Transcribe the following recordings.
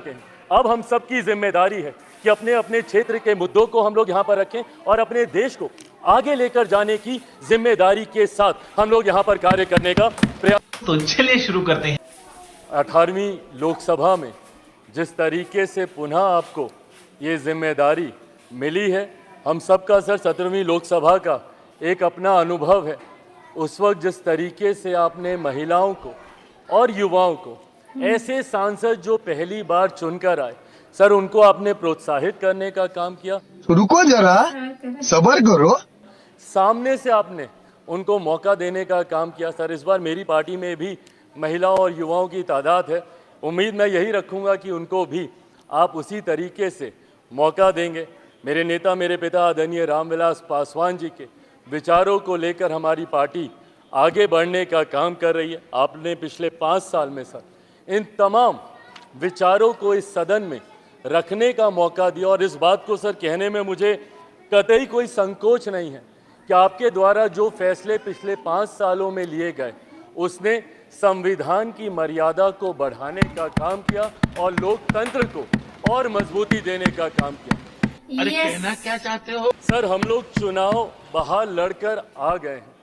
चुके हैं। अब हम सबकी जिम्मेदारी है कि अपने अपने क्षेत्र के मुद्दों को हम लोग यहाँ पर रखें और अपने देश को आगे लेकर जाने की जिम्मेदारी के साथ हम लोग यहाँ पर कार्य करने का प्रयास। तो चलिए शुरू करते हैं। 18वीं लोकसभा में जिस तरीके से पुनः आपको ये जिम्मेदारी मिली है, हम सबका सर 17वीं लोकसभा का एक अपना अनुभव है। उस वक्त जिस तरीके से आपने महिलाओं को और युवाओं को ऐसे सांसद जो पहली बार चुनकर आए, सर उनको आपने प्रोत्साहित करने का काम किया। रुको जरा, सब्र करो। सामने से आपने उनको मौका देने का काम किया। सर इस बार मेरी पार्टी में भी महिलाओं और युवाओं की तादाद है। उम्मीद मैं यही रखूंगा कि उनको भी आप उसी तरीके से मौका देंगे। मेरे नेता, मेरे पिता आदरणीय रामविलास पासवान जी के विचारों को लेकर हमारी पार्टी आगे बढ़ने का काम कर रही है। आपने पिछले 5 साल में सर इन तमाम विचारों को इस सदन में रखने का मौका दिया और इस बात को सर कहने में मुझे कतई कोई संकोच नहीं है कि आपके द्वारा जो फैसले पिछले 5 सालों में लिए गए उसने संविधान की मर्यादा को बढ़ाने का काम किया और लोकतंत्र को और मजबूती देने का काम किया। अरे कहना क्या चाहते हो? सर हम लोग चुनाव बाहर लड़कर आ गए हैं।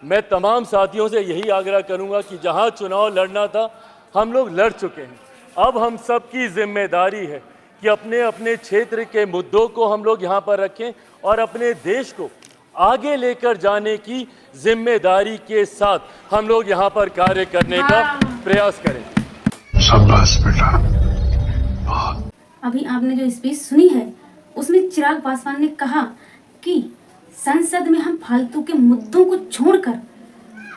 मैं तमाम साथियों से यही आग्रह करूंगा कि जहां चुनाव लड़ना था हम लोग लड़ चुके हैं। अब हम सबकी जिम्मेदारी है कि अपने अपने क्षेत्र के मुद्दों को हम लोग यहाँ पर रखें और अपने देश को आगे लेकर जाने की जिम्मेदारी के साथ हम लोग यहाँ पर कार्य करने का प्रयास करें। शाबाश बेटा। अभी आपने जो स्पीच सुनी है उसमें चिराग पासवान ने कहा कि संसद में हम फालतू के मुद्दों को छोड़कर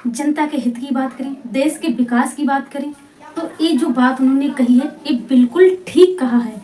जनता के हित की बात करें, देश के विकास की बात करें। तो ये जो बात उन्होंने कही है ये बिल्कुल ठीक कहा है।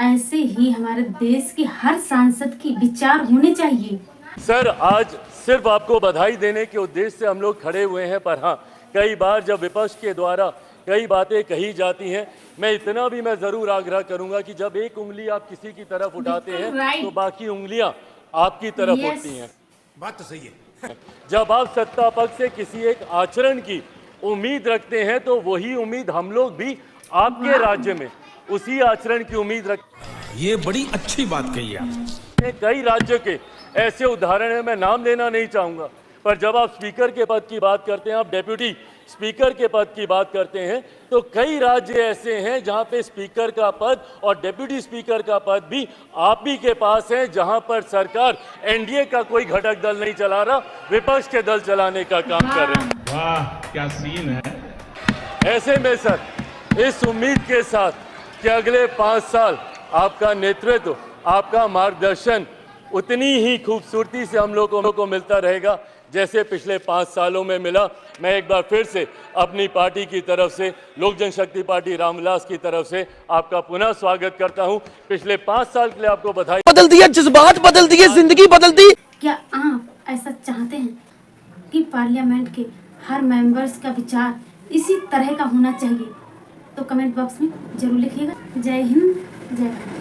ऐसे ही हमारे देश के हर सांसद की विचार होने चाहिए। सर आज सिर्फ आपको बधाई देने के उद्देश्य से हम लोग खड़े हुए हैं, पर हाँ कई बार जब विपक्ष के द्वारा कई बातें कही जाती हैं, मैं इतना भी मैं जरूर आग्रह करूंगा कि जब एक उंगली आप किसी की तरफ उठाते हैं तो बाकी उंगलियां आपकी तरफ होती हैं। बात तो सही है। जब आप सत्ता पक्ष से किसी एक आचरण की उम्मीद रखते हैं तो वही उम्मीद हम लोग भी आपके राज्य में उसी आचरण की उम्मीद रखते। ये बड़ी अच्छी बात कही आप। कई राज्यों के ऐसे उदाहरण हैं, मैं नाम लेना नहीं चाहूंगा, पर जब आप स्पीकर के पद की बात करते हैं, आप डेप्यूटी स्पीकर के पद की बात करते हैं, तो कई राज्य ऐसे हैं जहां पे स्पीकर का पद और डेप्यूटी स्पीकर का पद भी आप ही के पास है, जहां पर सरकार एनडीए का कोई घटक दल नहीं चला रहा, विपक्ष के दल चलाने का काम कर रहे हैं। वाह क्या सीन है। ऐसे में सर इस उम्मीद के साथ कि अगले 5 साल आपका नेतृत्व, आपका मार्गदर्शन उतनी ही खूबसूरती से हम लोगों को मिलता रहेगा जैसे पिछले 5 सालों में मिला। मैं एक बार फिर से अपनी पार्टी की तरफ से, लोक जनशक्ति पार्टी रामविलास की तरफ से आपका पुनः स्वागत करता हूं। पिछले 5 साल के लिए आपको बधाई। बदल दिया, जज्बात बदल दिए, जिंदगी बदल दी। क्या आप ऐसा चाहते हैं कि पार्लियामेंट के हर मेंबर्स का विचार इसी तरह का होना चाहिए? तो कमेंट बॉक्स में जरूर लिखिएगा। जय हिंद, जय भारत।